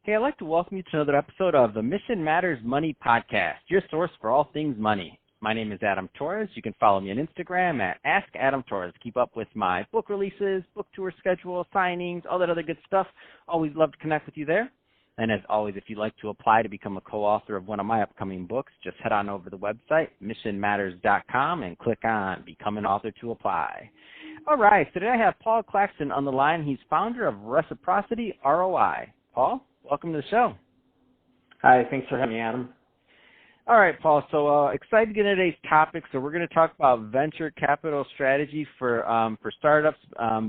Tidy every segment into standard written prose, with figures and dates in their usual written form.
Hey, I'd like to welcome you to another episode of the Mission Matters Money Podcast, your source for all things money. My name is Adam Torres. You can follow me on Instagram at AskAdamTorres. Keep up with my book releases, book tour schedule, signings, all that other good stuff. Always love to connect with you there. And as always, if you'd like to apply to become a co-author of one of my upcoming books, just head on over to the website, missionmatters.com, and click on Become an Author to apply. All right, so today I have Paul Claxton on the line. He's founder of RECIPROCITY ROI. Paul, welcome to the show. Hi, thanks for having me, Adam. All right, Paul, so excited to get into today's topic. So we're going to talk about venture capital strategy for startups.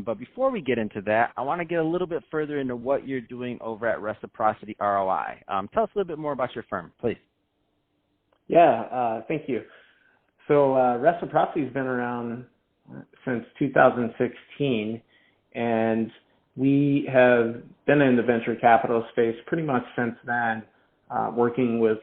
But before we get into that, I want to get a little bit further into what you're doing over at RECIPROCITY ROI. Tell us a little bit more about your firm, please. Yeah, thank you. So RECIPROCITY has been around since 2016, and we have been in the venture capital space pretty much since then, working with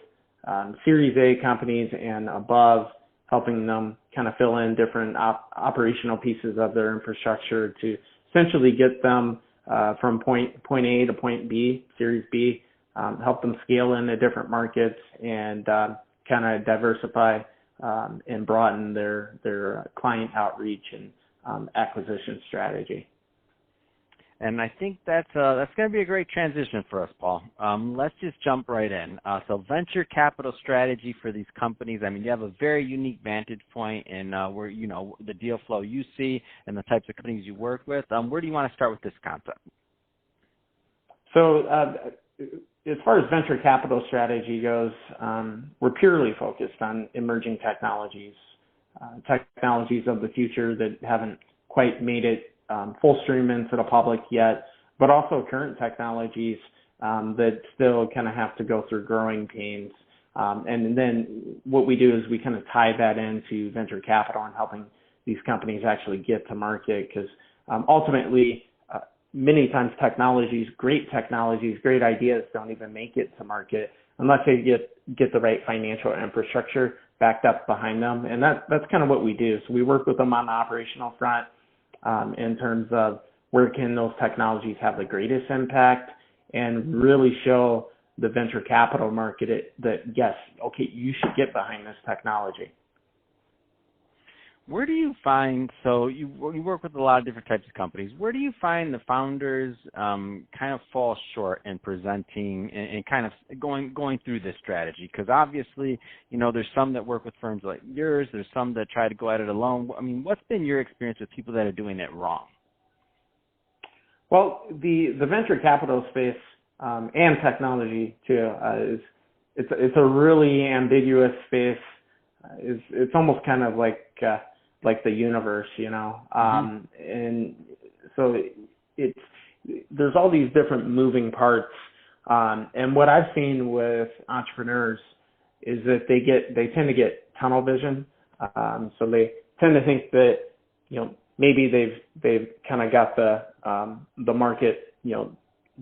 Series A companies and above, helping them kind of fill in different operational pieces of their infrastructure to essentially get them from point A to point B, Series B, help them scale into different markets and kind of diversify and broaden their client outreach and acquisition strategy. And I think that's going to be a great transition for us, Paul. Let's just jump right in. So venture capital strategy for these companies, I mean, you have a very unique vantage point in where, you know, the deal flow you see and the types of companies you work with. Where do you want to start with this concept? So as far as venture capital strategy goes, we're purely focused on emerging technologies, technologies of the future that haven't quite made it full stream into the public yet, but also current technologies that still kind of have to go through growing pains. And then what we do is we kind of tie that into venture capital and helping these companies actually get to market, because ultimately, many times great ideas don't even make it to market unless they get the right financial infrastructure backed up behind them. And that's kind of what we do. So we work with them on the operational front, in terms of where can those technologies have the greatest impact, and really show the venture capital market that, yes, okay, you should get behind this technology. Where do you find, so you work with a lot of different types of companies, where do you find the founders kind of fall short in presenting and kind of going through this strategy? Because obviously, you know, there's some that work with firms like yours, there's some that try to go at it alone. I mean, what's been your experience with people that are doing it wrong? Well, the venture capital space and technology too it's a really ambiguous space. It's almost kind of like the universe, you know, and so there's all these different moving parts, and what I've seen with entrepreneurs is that they tend to get tunnel vision, so they tend to think that, you know, maybe they've kind of got the market, you know,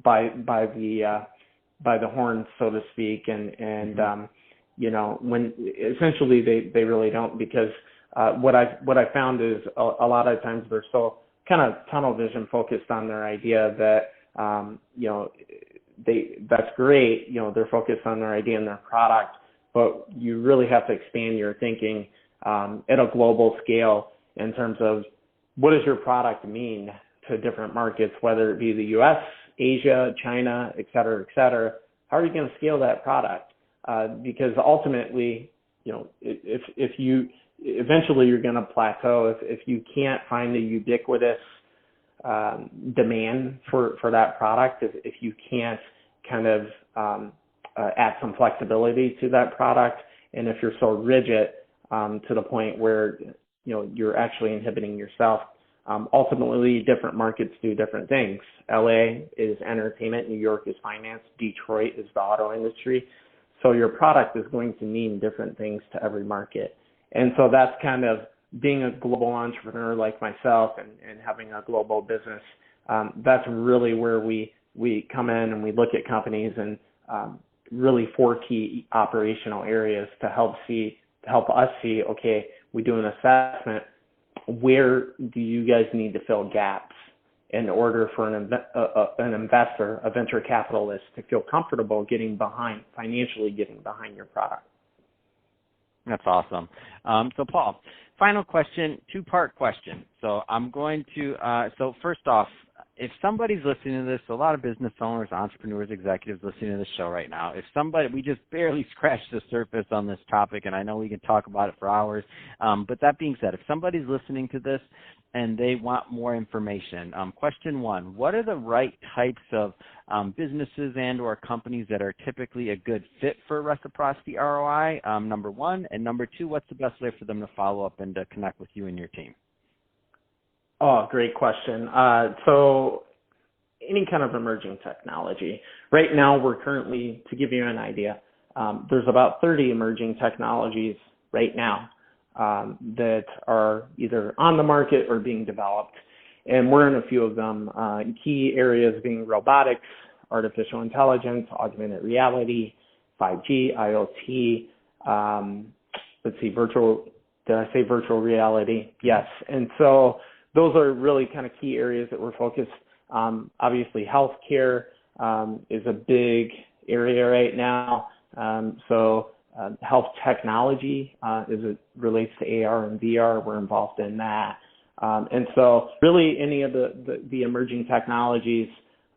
by the horns, so to speak, and you know, when essentially they really don't, because what I found is a lot of times they're so kind of tunnel vision focused on their idea that you know, that's great, you know, they're focused on their idea and their product, but you really have to expand your thinking at a global scale in terms of what does your product mean to different markets, whether it be the U.S., Asia, China, et cetera, et cetera. How are you going to scale that product? Because ultimately, you know, if you eventually you're going to plateau if you can't find the ubiquitous demand for that product, if you can't kind of add some flexibility to that product, and if you're so rigid to the point where, you know, you're actually inhibiting yourself. Ultimately, different markets do different things. LA is entertainment, New York is finance, Detroit is the auto industry. So your product is going to mean different things to every market. And so that's kind of being a global entrepreneur like myself and having a global business. That's really where we come in and we look at companies and really 4 key operational areas to help us see, okay, we do an assessment. Where do you guys need to fill gaps in order for an investor, a venture capitalist, to feel comfortable financially getting behind your product. That's awesome. So Paul, final question, two-part question. So I'm going to, so first off, if somebody's listening to this, a lot of business owners, entrepreneurs, executives listening to this show right now, we just barely scratched the surface on this topic, and I know we can talk about it for hours, but that being said, if somebody's listening to this and they want more information, question one, what are the right types of businesses and or companies that are typically a good fit for Reciprocity ROI, number one, and number two, what's the best way for them to follow up and to connect with you and your team? Oh, great question. So any kind of emerging technology. Right now, we're currently, to give you an idea, there's about 30 emerging technologies right now that are either on the market or being developed. And we're in a few of them, key areas being robotics, artificial intelligence, augmented reality, 5G, IoT, did I say virtual reality? Yes. And so those are really kind of key areas that we're focused. Obviously, healthcare is a big area right now. Health technology, as it relates to AR and VR, we're involved in that. And so really any of the emerging technologies,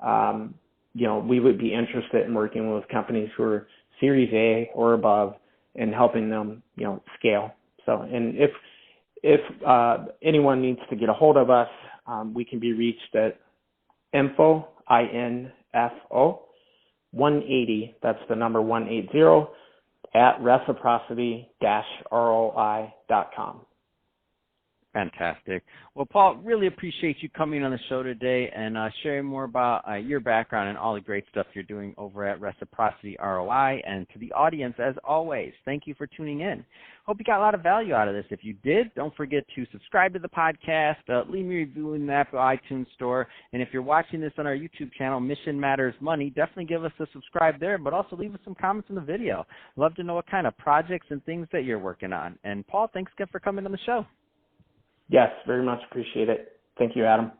we would be interested in working with companies who are Series A or above and helping them, scale. So, and if anyone needs to get a hold of us, we can be reached at info, I-N-F-O, 180, that's the number 180, at reciprocity-roi.com. Fantastic. Well, Paul, really appreciate you coming on the show today and sharing more about your background and all the great stuff you're doing over at Reciprocity ROI. And to the audience, as always, thank you for tuning in. Hope you got a lot of value out of this. If you did, don't forget to subscribe to the podcast, leave me a review in the Apple iTunes store. And if you're watching this on our YouTube channel, Mission Matters Money, definitely give us a subscribe there, but also leave us some comments in the video. Love to know what kind of projects and things that you're working on. And Paul, thanks again for coming on the show. Yes, very much appreciate it. Thank you, Adam.